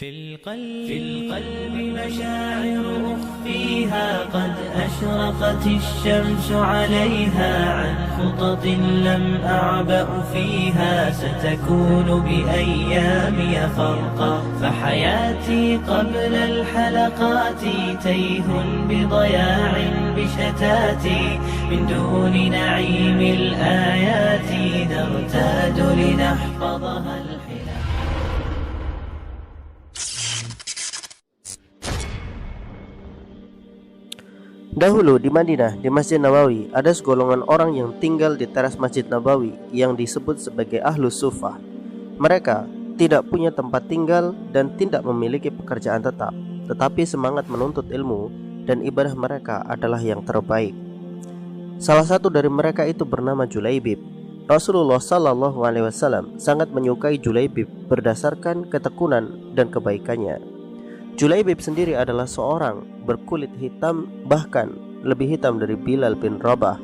في القلب مشاعر أخفيها قد أشرقت الشمس عليها عن خطط لم أعبأ فيها ستكون بأيامي فرقا فحياتي قبل الحلقات تيه بضياع بشتاتي من دون نعيم الآيات نرتاد لنحفظها الحياة. Dahulu di Madinah, di Masjid Nabawi, ada segolongan orang yang tinggal di teras Masjid Nabawi yang disebut sebagai Ahlus Sufah. Mereka tidak punya tempat tinggal dan tidak memiliki pekerjaan tetap, tetapi semangat menuntut ilmu dan ibadah mereka adalah yang terbaik. Salah satu dari mereka itu bernama Julaibib. Rasulullah SAW sangat menyukai Julaibib berdasarkan ketekunan dan kebaikannya. Julaibib sendiri adalah seorang berkulit hitam, bahkan lebih hitam dari Bilal bin Rabah.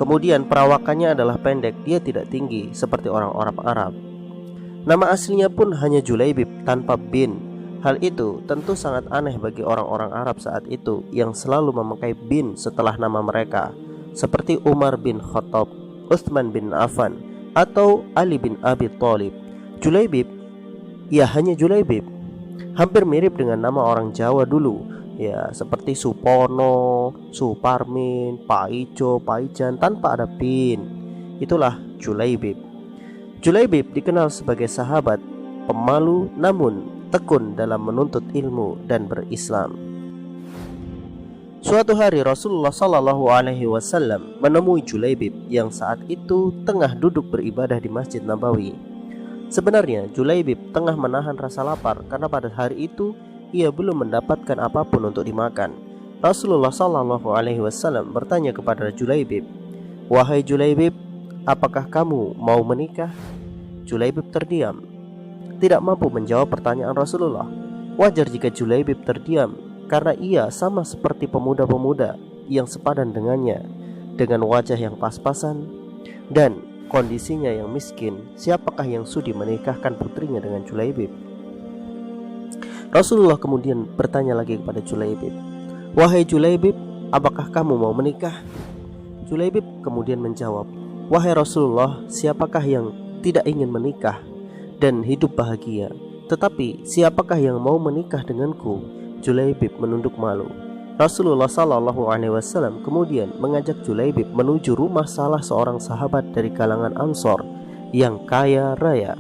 Kemudian perawakannya adalah pendek, dia tidak tinggi seperti orang-orang Arab. Nama aslinya pun hanya Julaibib tanpa bin. Hal itu tentu sangat aneh bagi orang-orang Arab saat itu yang selalu memakai bin setelah nama mereka, seperti Umar bin Khattab, Utsman bin Affan, atau Ali bin Abi Thalib. Julaibib, ya hanya Julaibib. Hampir mirip dengan nama orang Jawa dulu, ya seperti Supono, Suparmin, Paijo, Paijan tanpa ada bin. Itulah Julaibib. Julaibib dikenal sebagai sahabat pemalu namun tekun dalam menuntut ilmu dan berislam. Suatu hari Rasulullah SAW menemui Julaibib yang saat itu tengah duduk beribadah di Masjid Nabawi. Sebenarnya Julaibib tengah menahan rasa lapar karena pada hari itu ia belum mendapatkan apapun untuk dimakan. Rasulullah SAW bertanya kepada Julaibib, "Wahai Julaibib, apakah kamu mau menikah?" Julaibib terdiam, tidak mampu menjawab pertanyaan Rasulullah. Wajar jika Julaibib terdiam karena ia sama seperti pemuda-pemuda yang sepadan dengannya, dengan wajah yang pas-pasan dan kondisinya yang miskin. Siapakah yang sudi menikahkan putrinya dengan Julaibib? Rasulullah kemudian bertanya lagi kepada Julaibib, "Wahai Julaibib, apakah kamu mau menikah?" Julaibib kemudian menjawab, "Wahai Rasulullah, siapakah yang tidak ingin menikah dan hidup bahagia? Tetapi siapakah yang mau menikah denganku?" Julaibib menunduk malu. Rasulullah SAW kemudian mengajak Julaibib menuju rumah salah seorang sahabat dari kalangan Ansor yang kaya raya.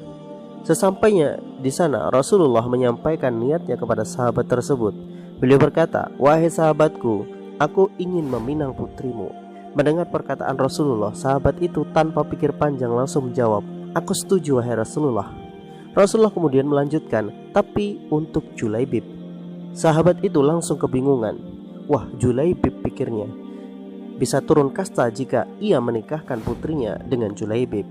Sesampainya di sana, Rasulullah menyampaikan niatnya kepada sahabat tersebut. Beliau berkata, "Wahai sahabatku, aku ingin meminang putrimu." Mendengar perkataan Rasulullah, sahabat itu tanpa pikir panjang langsung menjawab, "Aku setuju wahai Rasulullah." Rasulullah kemudian melanjutkan, "Tapi untuk Julaibib." Sahabat itu langsung kebingungan. Wah, Julaibib pikirnya, bisa turun kasta jika ia menikahkan putrinya dengan Julaibib.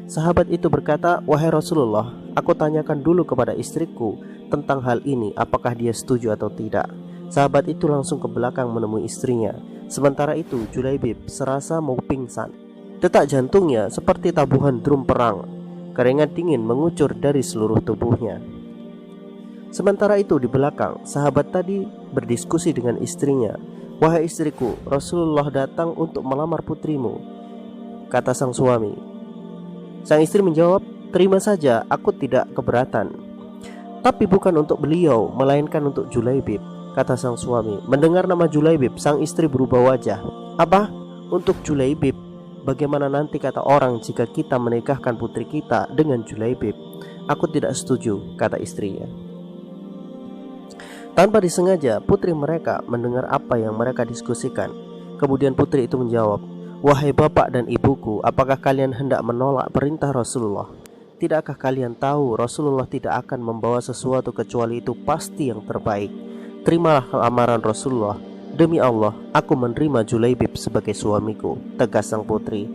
Sahabat itu berkata, "Wahai Rasulullah, aku tanyakan dulu kepada istriku tentang hal ini, apakah dia setuju atau tidak." Sahabat itu langsung ke belakang menemui istrinya. Sementara itu Julaibib serasa mau pingsan. Detak jantungnya seperti tabuhan drum perang. Keringat dingin mengucur dari seluruh tubuhnya. Sementara itu di belakang, sahabat tadi berdiskusi dengan istrinya. "Wahai istriku, Rasulullah datang untuk melamar putrimu," kata sang suami. Sang istri menjawab, "Terima saja, aku tidak keberatan." "Tapi bukan untuk beliau, melainkan untuk Julaibib," kata sang suami. Mendengar nama Julaibib, sang istri berubah wajah. "Apa? Untuk Julaibib? Bagaimana nanti kata orang jika kita menikahkan putri kita dengan Julaibib?" "Aku tidak setuju," kata istrinya. Tanpa disengaja, putri mereka mendengar apa yang mereka diskusikan. Kemudian putri itu menjawab, "Wahai bapak dan ibuku, apakah kalian hendak menolak perintah Rasulullah? Tidakkah kalian tahu Rasulullah tidak akan membawa sesuatu kecuali itu pasti yang terbaik? Terimalah lamaran Rasulullah. Demi Allah, aku menerima Julaibib sebagai suamiku," tegas sang putri.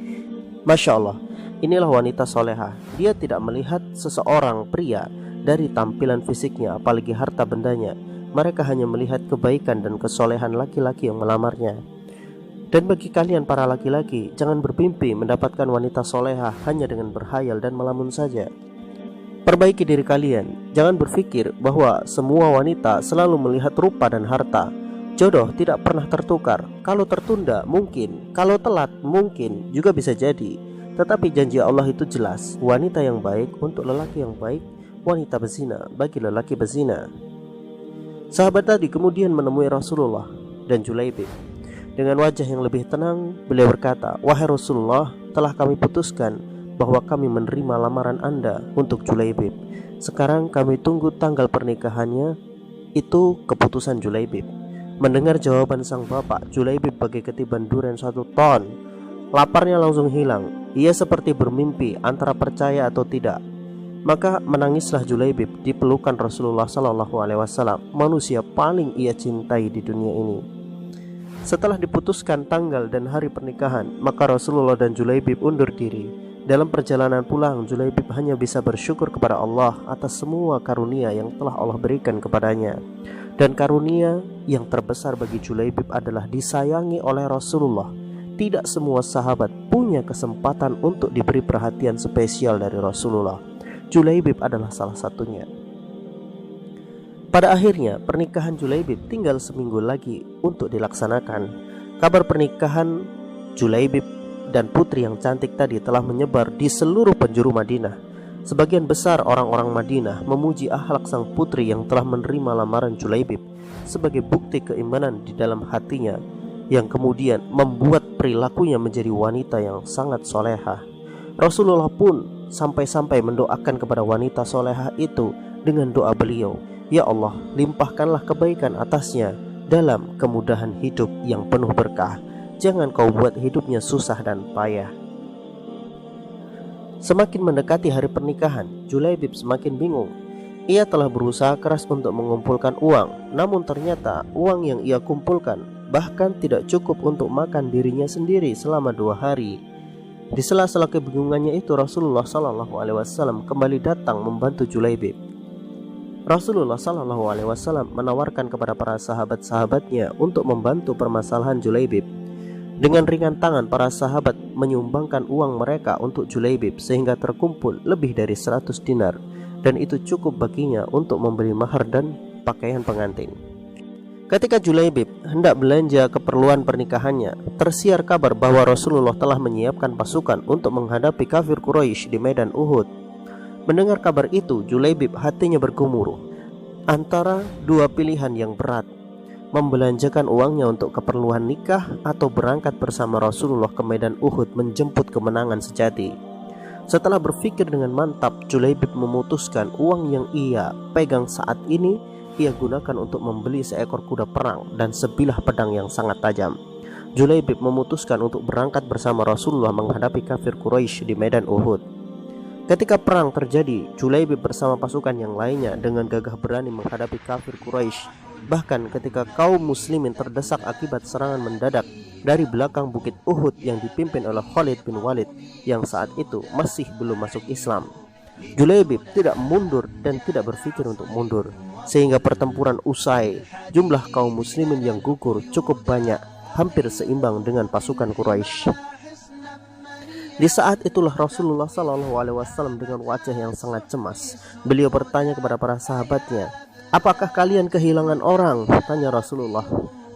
Masya Allah, inilah wanita soleha. Dia tidak melihat seseorang pria dari tampilan fisiknya, apalagi harta bendanya. Mereka hanya melihat kebaikan dan kesolehan laki-laki yang melamarnya. Dan bagi kalian para laki-laki, jangan bermimpi mendapatkan wanita soleha hanya dengan berhayal dan melamun saja. Perbaiki diri kalian. Jangan berpikir bahwa semua wanita selalu melihat rupa dan harta. Jodoh tidak pernah tertukar. Kalau tertunda mungkin, kalau telat mungkin, juga bisa jadi. Tetapi janji Allah itu jelas. Wanita yang baik untuk lelaki yang baik, wanita berzina bagi lelaki berzina. Sahabat tadi kemudian menemui Rasulullah dan Julaibib. Dengan wajah yang lebih tenang, beliau berkata, "Wahai Rasulullah, telah kami putuskan bahwa kami menerima lamaran Anda untuk Julaibib. Sekarang kami tunggu tanggal pernikahannya." Itu keputusan Julaibib. Mendengar jawaban sang bapak, Julaibib bagai ketiban durian 1 ton. Laparnya langsung hilang. Ia seperti bermimpi antara percaya atau tidak. Maka menangislah Julaibib di pelukan Rasulullah SAW, manusia paling ia cintai di dunia ini. Setelah diputuskan tanggal dan hari pernikahan, maka Rasulullah dan Julaibib undur diri. Dalam perjalanan pulang, Julaibib hanya bisa bersyukur kepada Allah atas semua karunia yang telah Allah berikan kepadanya. Dan karunia yang terbesar bagi Julaibib adalah disayangi oleh Rasulullah. Tidak semua sahabat punya kesempatan untuk diberi perhatian spesial dari Rasulullah. Julaibib adalah salah satunya. Pada akhirnya pernikahan Julaibib tinggal seminggu lagi untuk dilaksanakan. Kabar pernikahan Julaibib dan putri yang cantik tadi telah menyebar di seluruh penjuru Madinah. Sebagian besar orang-orang Madinah memuji akhlak sang putri yang telah menerima lamaran Julaibib sebagai bukti keimanan di dalam hatinya, yang kemudian membuat perilakunya menjadi wanita yang sangat soleha. Rasulullah pun sampai-sampai mendoakan kepada wanita soleha itu dengan doa beliau, "Ya Allah, limpahkanlah kebaikan atasnya dalam kemudahan hidup yang penuh berkah. Jangan kau buat hidupnya susah dan payah." Semakin mendekati hari pernikahan, Julaibib semakin bingung. Ia telah berusaha keras untuk mengumpulkan uang, namun ternyata uang yang ia kumpulkan bahkan tidak cukup untuk makan dirinya sendiri selama 2 hari. Di sela-sela kebingungannya itu, Rasulullah SAW kembali datang membantu Julaibib. Rasulullah SAW menawarkan kepada para sahabat-sahabatnya untuk membantu permasalahan Julaibib. Dengan ringan tangan para sahabat menyumbangkan uang mereka untuk Julaibib sehingga terkumpul lebih dari 100 dinar, dan itu cukup baginya untuk membeli mahar dan pakaian pengantin. Ketika Julaibib hendak belanja keperluan pernikahannya, tersiar kabar bahwa Rasulullah telah menyiapkan pasukan untuk menghadapi kafir Quraisy di medan Uhud. Mendengar kabar itu, Julaibib hatinya bergemuruh antara 2 pilihan yang berat: membelanjakan uangnya untuk keperluan nikah atau berangkat bersama Rasulullah ke medan Uhud menjemput kemenangan sejati. Setelah berpikir dengan mantap, Julaibib memutuskan uang yang ia pegang saat ini ia gunakan untuk membeli seekor kuda perang dan sebilah pedang yang sangat tajam. Julaibib memutuskan untuk berangkat bersama Rasulullah menghadapi kafir Quraisy di medan Uhud. Ketika perang terjadi, Julaibib bersama pasukan yang lainnya dengan gagah berani menghadapi kafir Quraisy. Bahkan ketika kaum muslimin terdesak akibat serangan mendadak dari belakang bukit Uhud yang dipimpin oleh Khalid bin Walid yang saat itu masih belum masuk Islam, Julaibib tidak mundur dan tidak berpikir untuk mundur, sehingga pertempuran usai. Jumlah kaum muslimin yang gugur cukup banyak, hampir seimbang dengan pasukan Quraisy. Di saat itulah Rasulullah SAW dengan wajah yang sangat cemas, beliau bertanya kepada para sahabatnya, "Apakah kalian kehilangan orang?" tanya Rasulullah.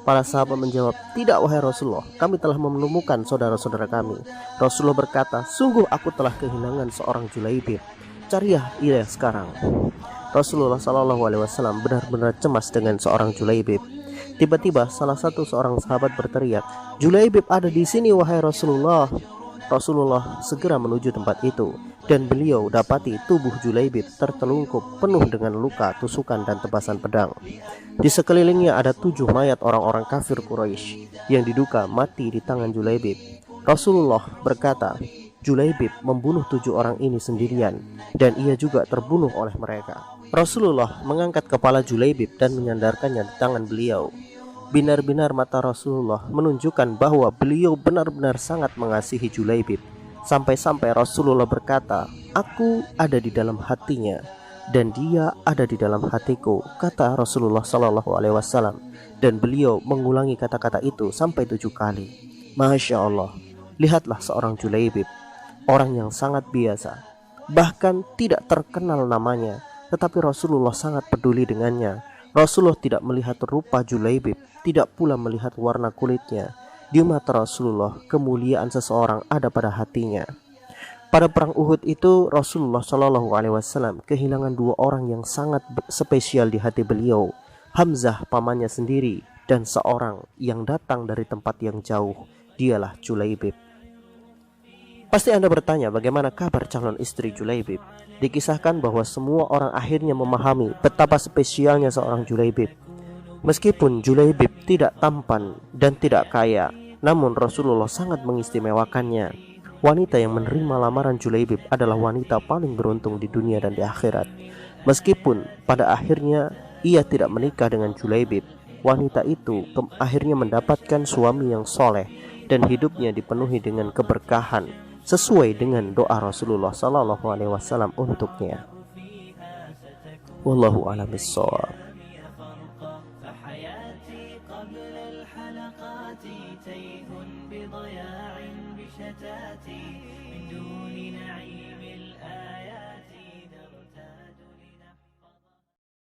Para sahabat menjawab, "Tidak wahai Rasulullah, kami telah menemukan saudara-saudara kami." Rasulullah berkata, "Sungguh aku telah kehilangan seorang Julaibib. Carilah ia sekarang." Rasulullah SAW benar-benar cemas dengan seorang Julaibib. Tiba-tiba salah satu seorang sahabat berteriak, "Julaibib ada di sini wahai Rasulullah." Rasulullah segera menuju tempat itu, dan beliau dapati tubuh Julaibib tertelungkup penuh dengan luka, tusukan, dan tebasan pedang. Di sekelilingnya ada 7 mayat orang-orang kafir Quraisy yang diduga mati di tangan Julaibib. Rasulullah berkata, Julaibib membunuh 7 orang ini sendirian, dan ia juga terbunuh oleh mereka. Rasulullah mengangkat kepala Julaibib dan menyandarkannya di tangan beliau. Binar-binar mata Rasulullah menunjukkan bahwa beliau benar-benar sangat mengasihi Julaibib. Sampai-sampai Rasulullah berkata, "Aku ada di dalam hatinya dan dia ada di dalam hatiku," kata Rasulullah SAW. Dan beliau mengulangi kata-kata itu sampai 7 kali. Masya Allah, lihatlah seorang Julaibib, orang yang sangat biasa, bahkan tidak terkenal namanya, tetapi Rasulullah sangat peduli dengannya. Rasulullah tidak melihat rupa Julaibib, tidak pula melihat warna kulitnya. Di mata Rasulullah, kemuliaan seseorang ada pada hatinya. Pada perang Uhud itu, Rasulullah Shallallahu Alaihi Wasallam kehilangan dua orang yang sangat spesial di hati beliau, Hamzah pamannya sendiri, dan seorang yang datang dari tempat yang jauh, dialah Julaibib. Pasti Anda bertanya bagaimana kabar calon istri Julaibib. Dikisahkan bahwa semua orang akhirnya memahami betapa spesialnya seorang Julaibib. Meskipun Julaibib tidak tampan dan tidak kaya, namun Rasulullah sangat mengistimewakannya. Wanita yang menerima lamaran Julaibib adalah wanita paling beruntung di dunia dan di akhirat. Meskipun pada akhirnya ia tidak menikah dengan Julaibib, wanita itu akhirnya mendapatkan suami yang soleh dan hidupnya dipenuhi dengan keberkahan sesuai dengan doa Rasulullah Sallallahu Alaihi Wasallam untuknya. Wallahu a'lam bishawab. تيه بضياع بشتاتي من دون